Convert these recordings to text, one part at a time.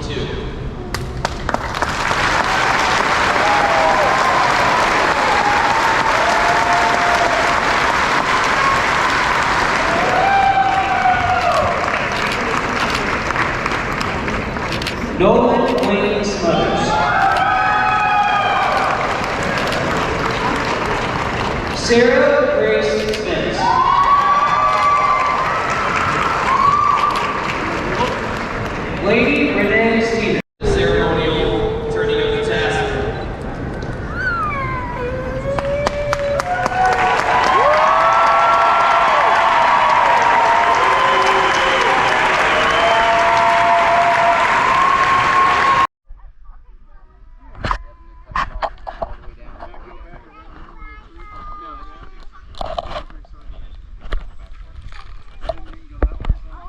2. Nolyn Wayne Smothers. Sarah Grace Spence. Lady Renee Stevens. Ceremonial turning of the task.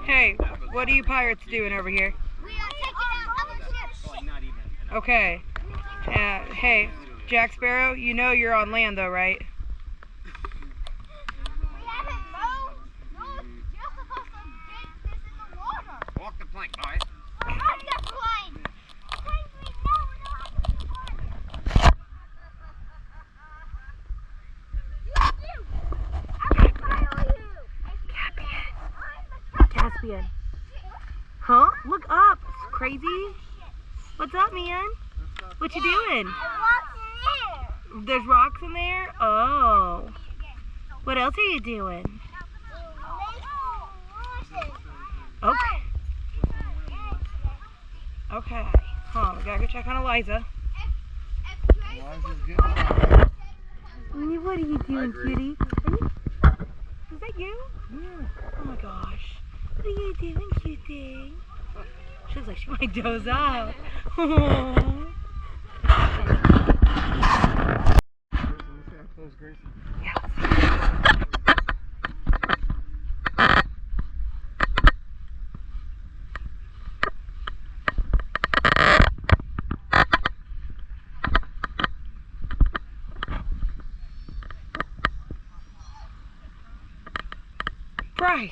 Hey, what are you pirates doing over here? We are taking out other ships. Okay. Hey, Jack Sparrow, you know you're on land though, right? We haven't moved. You're supposed to get this in the water. Walk the plank, boy. We're on the plane. Please, we know how to swim. You! I will follow you. Caspian. Huh? Look up. It's crazy. What's up, man? What you doing? There's rocks in there? Oh. What else are you doing? Okay. Okay. Huh, we gotta go check on Eliza. What are you doing, cutie? Is that you? Yeah. Oh my gosh. What are you doing, cutie? She looks like she might doze off. Bryce!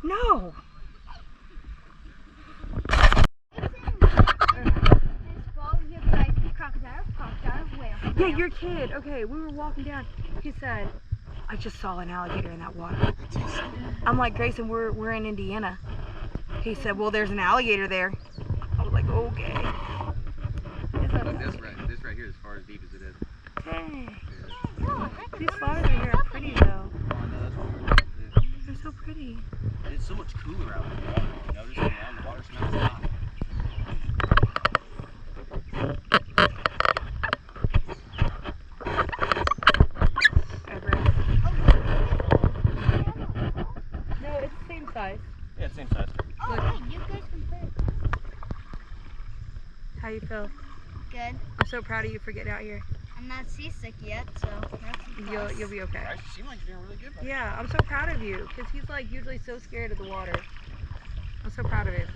No! Yeah, your kid. Okay, we were walking down. He said, I just saw an alligator in that water. I'm like, Grayson, we're in Indiana. He said, well, there's an alligator there. I was like, okay. This right here is as far as deep as it is. Dang. These flowers right here are pretty though. They're so pretty. It's so much cooler out in the water. You notice the water smells hot. No, it's the same size. Yeah, it's the same size. Oh, hey, you guys compare. How you feel? Good. I'm so proud of you for getting out here. I'm not seasick yet, so that's a plus. You'll be okay. Bryce, you seem like you're doing really good. Buddy. Yeah, I'm so proud of you because he's like usually so scared of the water. I'm so proud of you.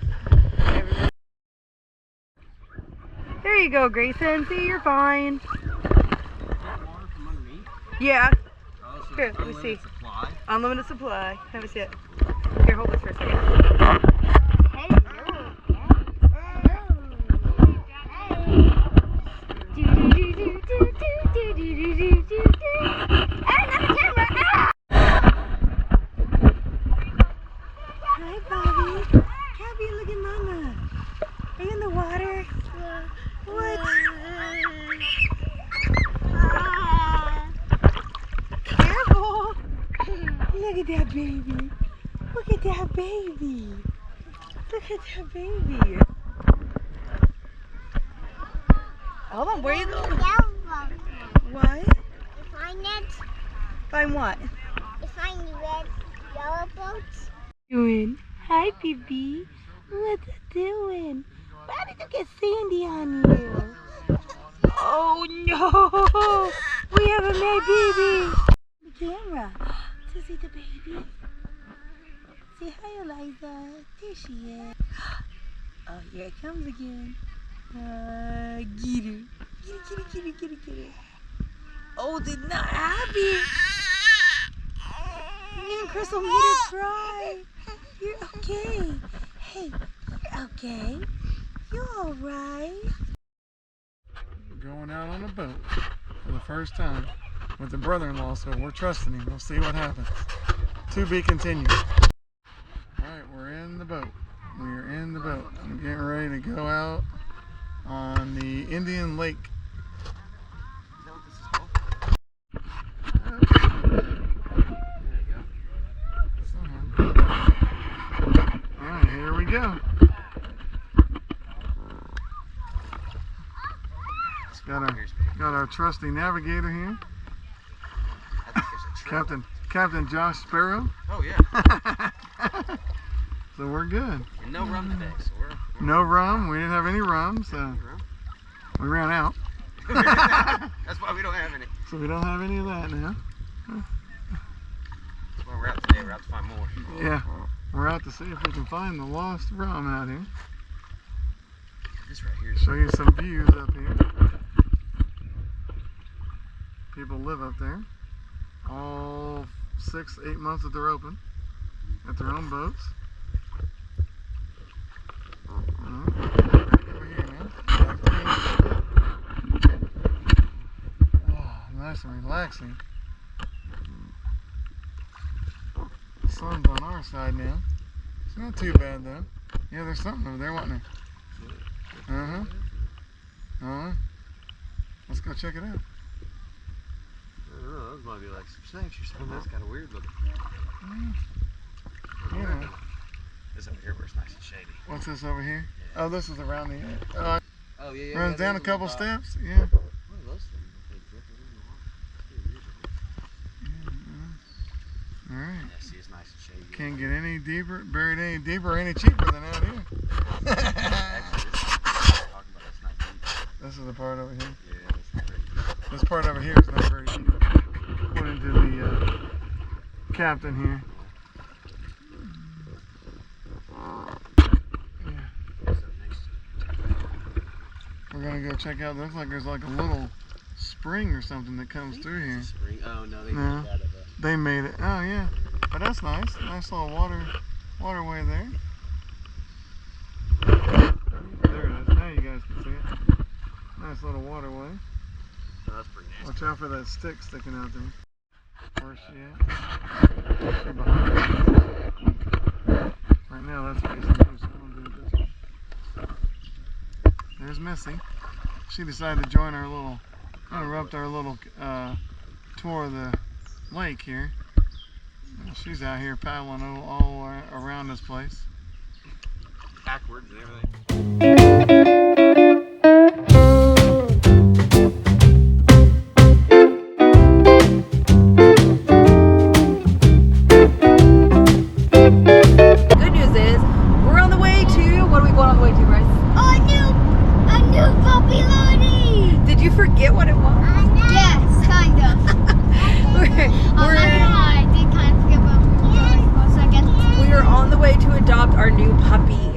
There you go, Grayson. See, you're fine. Water from underneath? Yeah. Oh, so Here, let me see. Supply. Unlimited supply. Let me see it. Here, hold this for a second. Hi, Bobby. Cabby, look at Mama. Are you in the water? What? Careful. Look at that baby. Look at that baby. Look at that baby. Hold on, where are you going? What? Find it. Find what? Find the red, yellow boats. Doing? Hi, baby. What's it doing? Why did you get sandy on you? Oh no! We have a mad baby. The camera to see the baby. Say hi, Eliza. There she is. Oh, here it comes again. Get her. Get her, get her, get her, get her. Oh, they're not happy. Me and Crystal made her cry. You're okay. Hey, you're okay. You alright? Going out on a boat for the first time with the brother-in-law, so we're trusting him. We'll see what happens. To be continued. Alright, we're in the boat. We are in the boat. I'm getting ready to go out on the Indian Lake. Is that what this is called? There you go. Alright, here we go. Got our trusty navigator here. I think there's a trail. Captain Josh Sparrow. Oh yeah. So we're good. And no rum today, so we're No rum. We didn't have any rum, so we ran out. That's why we don't have any. So we don't have any of that now. That's why we're out today. We're out to find more. Yeah, we're out to see if we can find the lost rum out here. This right here is Show you some views up here. People live up there. All 6-8 months that they're open. At their own boats. Over here now. Oh, nice and relaxing. The sun's on our side now. It's not too bad though. Yeah, there's something over there, wasn't there? Let's go check it out. I don't know, those might be like some snakes or something. That's kind of weird looking. Yeah. This over here where it's nice and shady. What's this over here? Yeah. Oh, this is around the Oh yeah, runs down a couple steps. Yeah. What are those things? They drip it in the water. All right. Yeah, see, it's nice and shady. Can't get any deeper, buried any deeper, or any cheaper than out here. Actually, this is talking about that's not deep. This is the part over here. Yeah, that's not very deep. This part over here is not very deep, according to the captain here. We're gonna go check out. It looks like there's like a little spring or something that comes through here. Spring. Oh no, they No. made that of a. They made it. Oh yeah, but that's nice. Nice little waterway there. There it is. Now you guys can see it. Nice little waterway. Oh, that's pretty nasty. Watch out for that stick sticking out there. Where's she at? She's behind us. Right now that's facing you, so I'm gonna do it this way. There's Missy. She decided to join our little, interrupt our little tour of the lake here. She's out here paddling all around this place. Backwards and everything. Good news is, we're on the way to, what are we going on the way to, Bryce? A new puppy loading. Did you forget what it was? Yes, kind of. I'm not gonna lie, I did kind of forget what we were doing for a second. We are on the way to adopt our new puppy.